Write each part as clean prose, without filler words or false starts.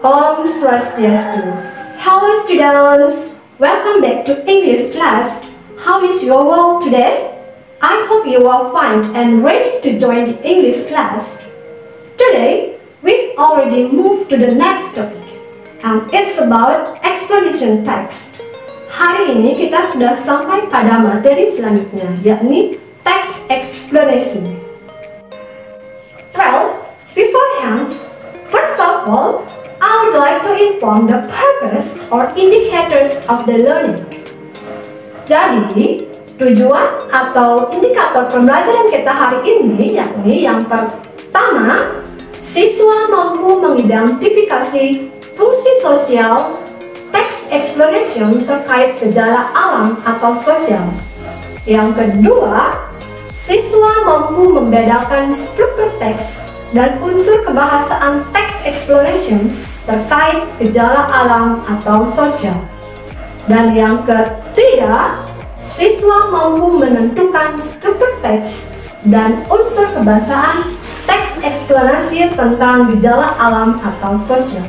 Om Swastiastu. Hello students, welcome back to English class. How is your world today? I hope you are fine and ready to join the English class. Today, we've already moved to the next topic, and it's about explanation text. Hari ini kita sudah sampai pada materi selanjutnya, yakni text explanation. Well, beforehand, first of all, I would like to inform the purpose or indicators of the learning. Jadi, tujuan atau indikator pembelajaran kita hari ini yakni yang pertama, siswa mampu mengidentifikasi fungsi sosial text explanation terkait gejala alam atau sosial. Yang kedua, siswa mampu membedakan struktur teks dan unsur kebahasaan text explanation terkait gejala alam atau sosial. Dan yang ketiga, siswa mampu menentukan struktur teks dan unsur kebahasaan teks eksplanasi tentang gejala alam atau sosial.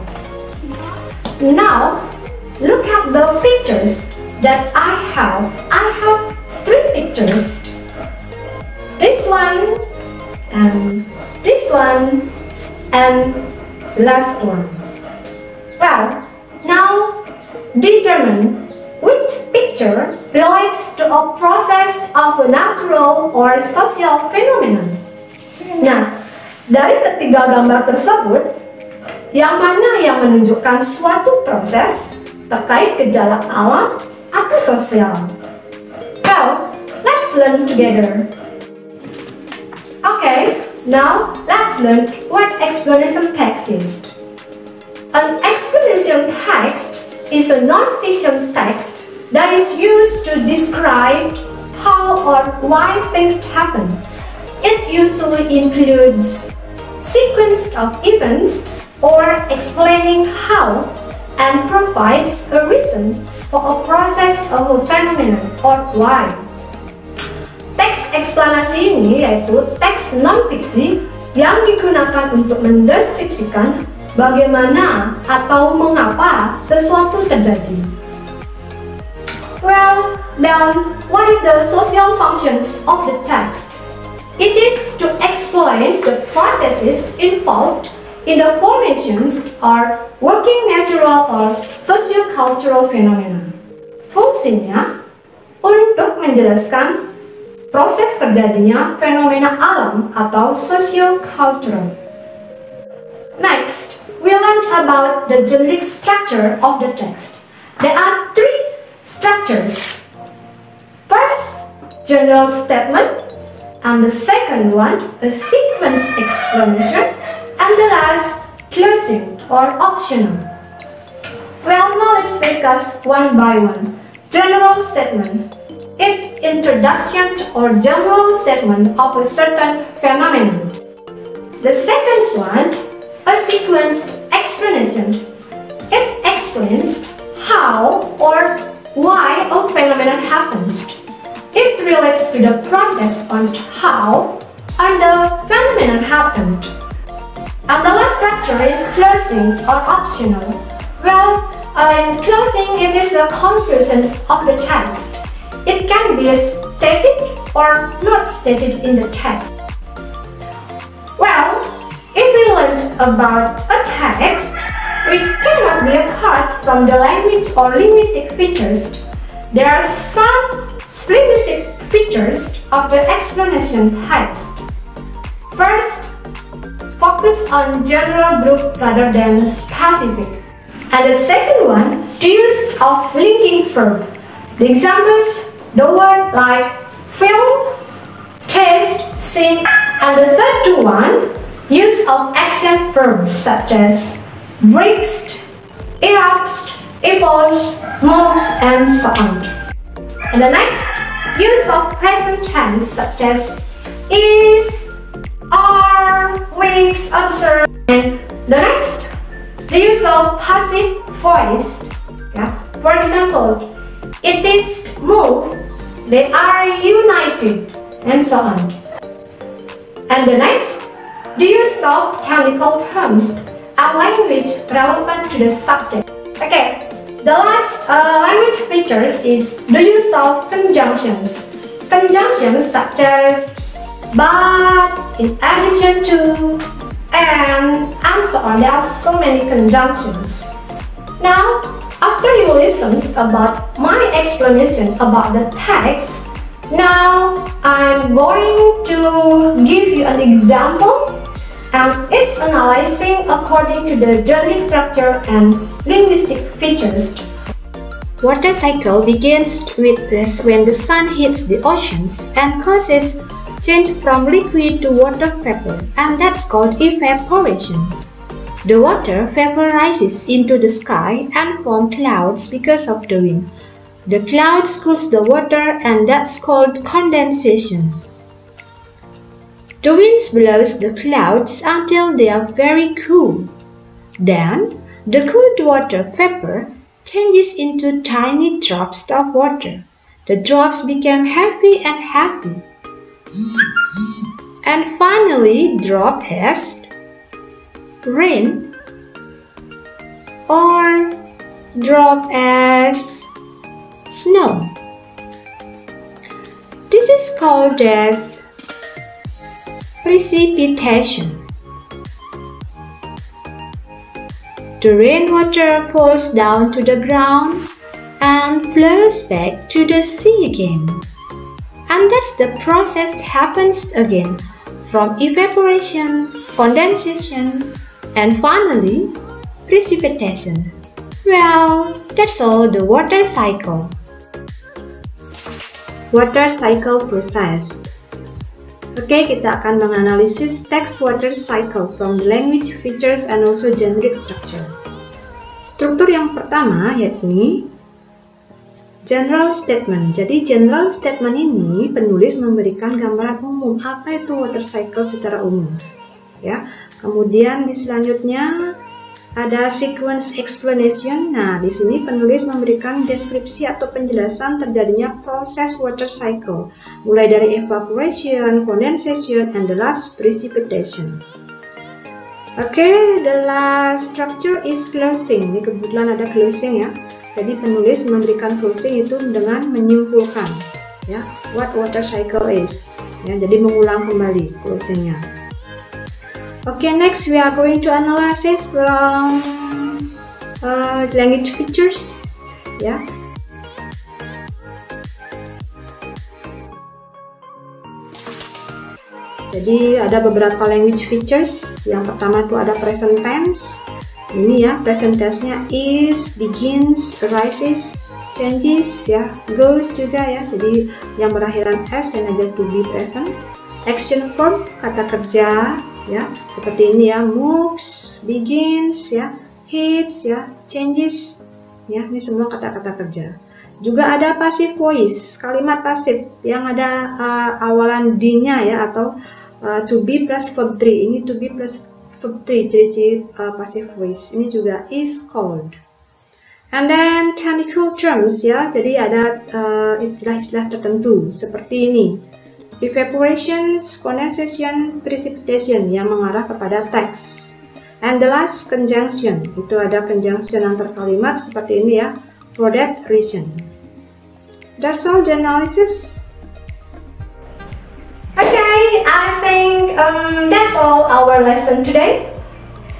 Now, look at the pictures that I have. I have 3 pictures. This one, and this one, and the last one. Well, now determine which picture relates to a process of a natural or social phenomenon. Nah, dari ketiga gambar tersebut, yang mana yang menunjukkan suatu proses terkait gejala alam atau sosial? Well, let's learn together. Okay, now let's learn what explanation text is. An explanation text is a non-fiction text that is used to describe how or why things happen. It usually includes sequence of events or explaining how and provides a reason for a process of a phenomenon or why. Teks eksplanasi ini yaitu teks non-fiksi yang digunakan untuk mendeskripsikan bagaimana atau mengapa sesuatu terjadi. Well, then what is the social functions of the text? It is to explain the processes involved in the formations or working natural or socio-cultural phenomena. Fungsinya untuk menjelaskan proses terjadinya fenomena alam atau socio-cultural. Next, we learn about the generic structure of the text. There are 3 structures. First, general statement, and the second one, a sequence explanation, and the last, closing or optional. Well, now let's discuss one by one. General statement. It introduction or general statement of a certain phenomenon. The second one, a sequence explanation. It explains how or why a phenomenon happens. It relates to the process on how and the phenomenon happened. And the last structure is closing or optional. Well, in closing, it is the conclusions of the text. It can be stated or not stated in the text. Well, if we learn about a text, we cannot be apart from the language or linguistic features. There are some linguistic features of the explanation text. First, focus on general group rather than specific. And the second one, the use of linking verb. The examples, the word like feel, taste, sing, and the third one, use of action verbs such as breaks, erupts, evolves, moves, and so on. And the next, use of present tense such as is, are, weeks, observe. And the next, the use of passive voice. Yeah. For example, it is moved, they are united, and so on. And the next, the use of technical terms a language relevant to the subject. Okay, the last language features is the use of conjunctions. Conjunctions such as but, in addition to, and so on. There are so many conjunctions. Now, after you listen about my explanation about the text, now I'm going to give you an example, and it's analyzing according to the generic structure and linguistic features. Water cycle begins with this when the sun hits the oceans and causes change from liquid to water vapor, and that's called evaporation. The water vaporizes into the sky and forms clouds because of the wind. The clouds cools the water, and that's called condensation. The wind blows the clouds until they are very cool. Then, the cooled water vapor changes into tiny drops of water. The drops become heavy and heavy. And finally, drop as rain or drop as snow. This is called as precipitation. The rainwater falls down to the ground and flows back to the sea again. And that's the process that happens again from evaporation, condensation, and finally precipitation. Well, that's all the water cycle. Water cycle process. Oke, kita akan menganalisis text water cycle from the language features and also generic structure. Struktur yang pertama yakni general statement. Jadi general statement ini penulis memberikan gambaran umum apa itu water cycle secara umum. Ya. Kemudian di selanjutnya ada sequence explanation. Nah, di sini penulis memberikan deskripsi atau penjelasan terjadinya proses water cycle, mulai dari evaporation, condensation, and the last precipitation. Oke, the last structure is closing. Ini kebetulan ada closing ya. Jadi penulis memberikan closing itu dengan menyimpulkan ya what water cycle is. Ya, jadi mengulang kembali closingnya. Okay, next we are going to analysis from language features. Ya. Jadi ada beberapa language features. Yang pertama itu ada present tense. Ini ya, present tense-nya is, begins, arises, changes ya, goes juga ya. Jadi yang berakhiran s dan aja to be present. Action form, kata kerja ya, seperti ini ya, moves, begins ya, hits ya, changes ya, ini semua kata-kata kerja. Juga ada passive voice, kalimat pasif yang ada awalan d-nya ya, atau to be plus verb 3. Ini to be plus verb 3, ciri-ciri passive voice. Ini juga is called. And then technical terms ya, jadi ada istilah-istilah tertentu seperti ini. Evaporation, condensation, precipitation yang mengarah kepada teks. And the last conjunction, itu ada conjunction antar kalimat seperti ini ya, for that reason. That's all the analysis. Okay, I think that's all our lesson today.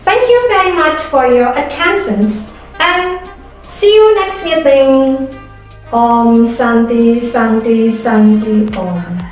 Thank you very much for your attention and see you next meeting. Om Santi Santi Santi Om.